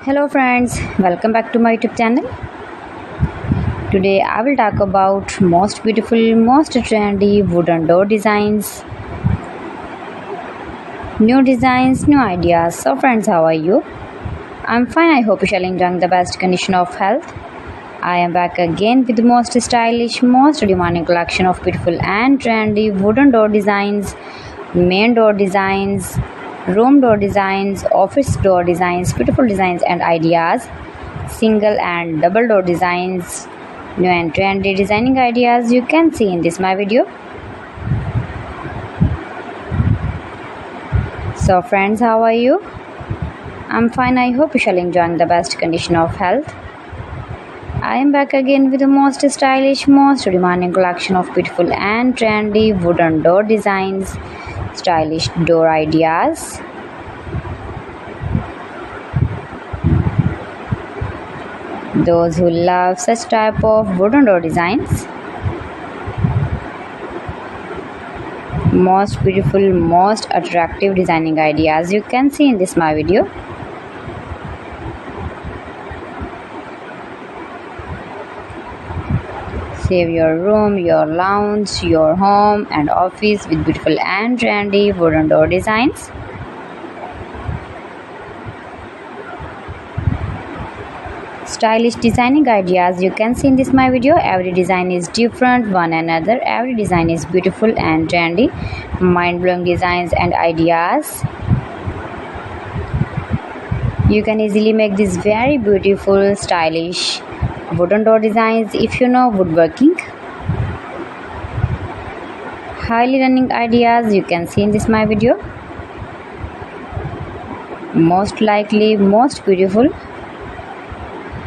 Hello friends, welcome back to my YouTube channel. Today I will talk about most beautiful, most trendy wooden door designs. New designs, new ideas. So friends, how are you? I'm fine. I hope you shall enjoy the best condition of health. I am back again with the most stylish, most demanding collection of beautiful and trendy wooden door designs, main door designs, room door designs, office door designs, beautiful designs and ideas, single and double door designs, new and trendy designing ideas you can see in this my video. So friends, how are you? I'm fine. I hope you shall enjoy the best condition of health. I am back again with the most stylish, most demanding collection of beautiful and trendy wooden door designs, stylish door ideas. Those who love such type of wooden door designs, most beautiful, most attractive designing ideas you can see in this my video. Save your room, your lounge, your home and office with beautiful and trendy wooden door designs. Stylish designing ideas you can see in this my video. Every design is different one another. Every design is beautiful and trendy, mind-blowing designs and ideas. You can easily make these very beautiful, stylish wooden door designs if you know woodworking. Highly running ideas you can see in this my video. Most likely, most beautiful,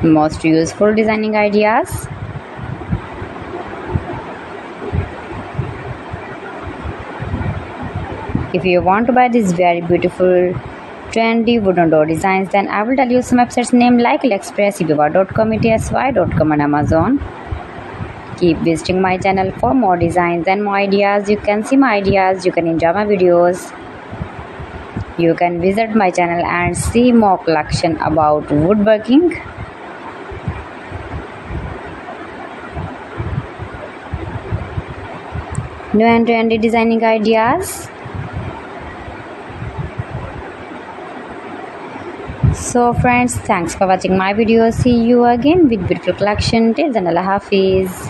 most useful designing ideas. If you want to buy these very beautiful trendy wooden door designs, then I will tell you some websites name like AliExpress, eBay.com, etsy.com and Amazon. Keep visiting my channel for more designs and more ideas. You can see my ideas, you can enjoy my videos. You can visit my channel and see more collection about woodworking. New and trendy designing ideas. So friends, thanks for watching my video. See you again with beautiful collection. Till then, Allah Hafiz.